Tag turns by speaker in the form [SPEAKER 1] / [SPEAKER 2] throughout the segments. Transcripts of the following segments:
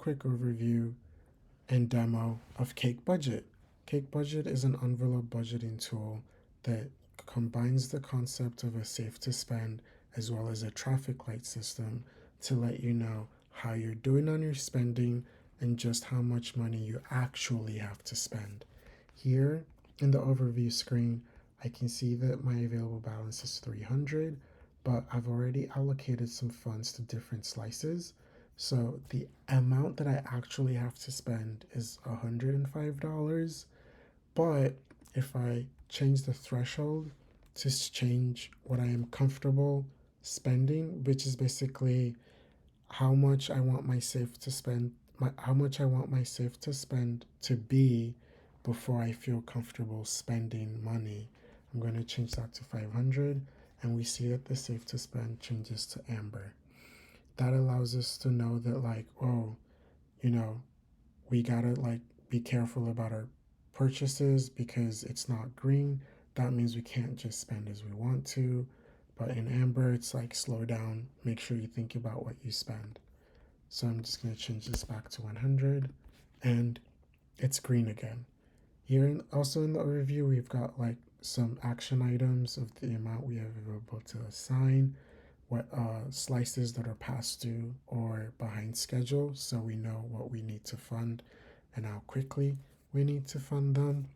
[SPEAKER 1] quick overview and demo of Cake Budget. Cake Budget is an envelope budgeting tool that combines the concept of a safe to spend as well as a traffic light system to let you know how you're doing on your spending and just how much money you actually have to spend. Here in the overview screen, I can see that my available balance is 300, but I've already allocated some funds to different slices. So the amount that I actually have to spend is $105. But if I change the threshold to change what I am comfortable spending, which is basically how much I want my safe to spend, how much I want my safe to spend to be before I feel comfortable spending money. I'm going to change that to 500, and we see that the safe to spend changes to amber. That allows us to know that, like, oh, you know, we gotta like be careful about our purchases because it's not green. That means we can't just spend as we want to. But in amber, it's like slow down, make sure you think about what you spend. So I'm just going to change this back to 100, and it's green again. Here, also in the overview, we've got like some action items of the amount we have available to assign, what slices that are past due or behind schedule, so we know what we need to fund and how quickly we need to fund them.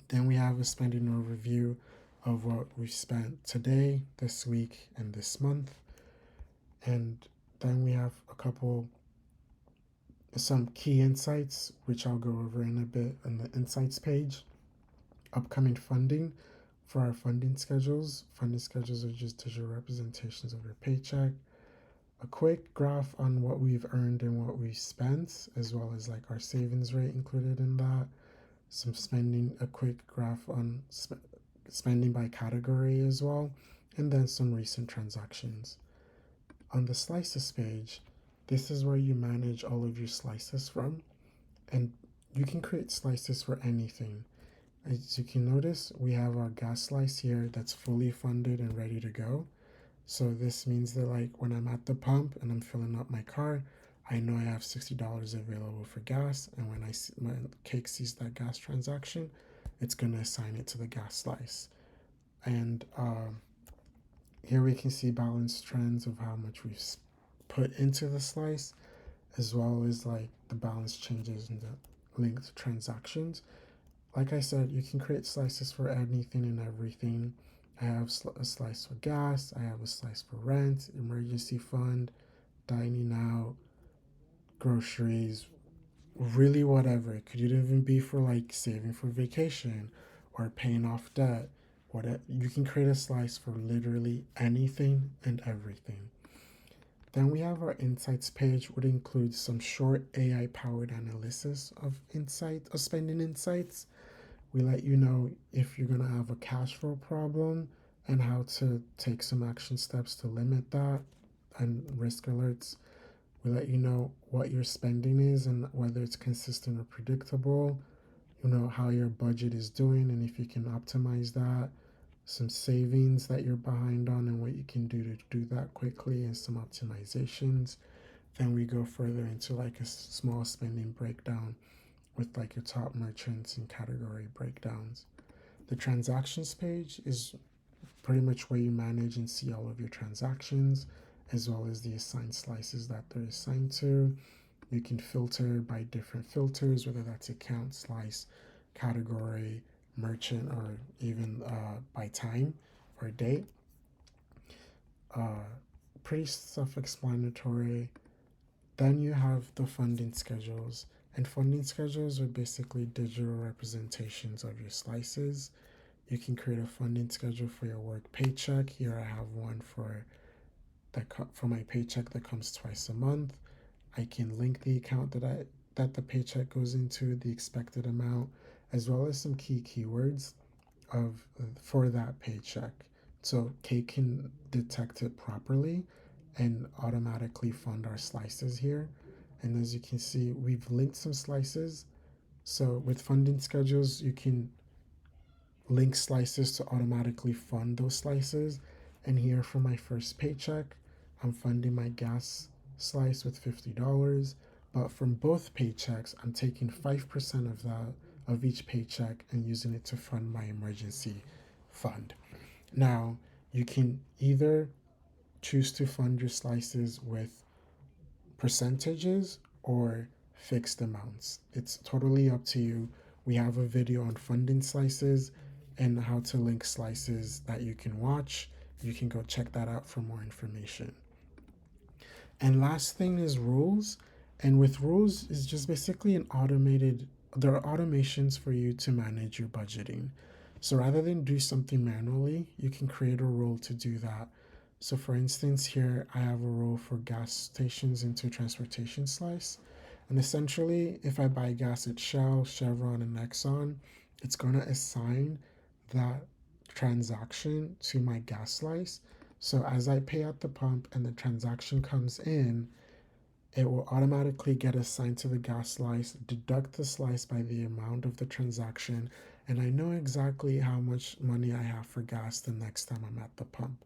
[SPEAKER 1] Then we have a spending overview of what we've spent today, this week, and this month. And then we have some key insights, which I'll go over in a bit on the insights page. Upcoming funding for our funding schedules. Funding schedules are just digital representations of your paycheck. A quick graph on what we've earned and what we've spent, as well as like our savings rate included in that. Some spending, a quick graph on spending by category as well, and then some recent transactions. On the slices page, this is where you manage all of your slices from, and you can create slices for anything. As you can notice, we have our gas slice here that's fully funded and ready to go. So this means that like when I'm at the pump and I'm filling up my car, I know I have $60 available for gas, and when my Cake sees that gas transaction, it's gonna assign it to the gas slice. And here we can see balance trends of how much we've put into the slice, as well as like the balance changes in the linked transactions. Like I said, you can create slices for anything and everything. I have a slice for gas, I have a slice for rent, emergency fund, dining out, groceries, really whatever. It could even be for like saving for vacation or paying off debt. Whatever. You can create a slice for literally anything and everything. Then we have our insights page, which includes some short AI powered analysis of spending insights. We let you know if you're going to have a cash flow problem and how to take some action steps to limit that, and risk alerts. We let you know what your spending is and whether it's consistent or predictable, how your budget is doing and if you can optimize that, some savings that you're behind on and what you can do to do that quickly, and some optimizations. Then we go further into like a small spending breakdown with like your top merchants and category breakdowns. The transactions page is pretty much where you manage and see all of your transactions, as well as the assigned slices that they're assigned to. You can filter by different filters, whether that's account, slice, category, merchant, or even by time or date. Uh, Pretty self explanatory. Then you have the funding schedules, and funding schedules are basically digital representations of your slices. You can create a funding schedule for your work paycheck. Here I have one for my paycheck that comes twice a month. I can link the account that the paycheck goes into, the expected amount, as well as some key keywords of for that paycheck. So Cake can detect it properly and automatically fund our slices here. And as you can see, we've linked some slices. So with funding schedules, you can link slices to automatically fund those slices. And here for my first paycheck, I'm funding my gas slice with $50, but from both paychecks, I'm taking 5% of that of each paycheck and using it to fund my emergency fund. Now, you can either choose to fund your slices with percentages or fixed amounts. It's totally up to you. We have a video on funding slices and how to link slices that you can watch. You can go check that out for more information. And last thing is rules. And with rules is just basically there are automations for you to manage your budgeting. So rather than do something manually, you can create a rule to do that. So for instance, here I have a rule for gas stations into transportation slice. And essentially, if I buy gas at Shell, Chevron, and Exxon, it's going to assign that transaction to my gas slice. So as I pay at the pump and the transaction comes in, it will automatically get assigned to the gas slice, deduct the slice by the amount of the transaction, and I know exactly how much money I have for gas the next time I'm at the pump.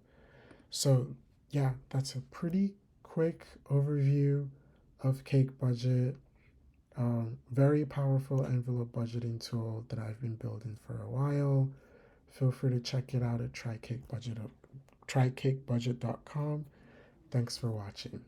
[SPEAKER 1] So, yeah, that's a pretty quick overview of Cake Budget. Very powerful envelope budgeting tool that I've been building for a while. Feel free to check it out at tricakebudget.com. Thanks for watching.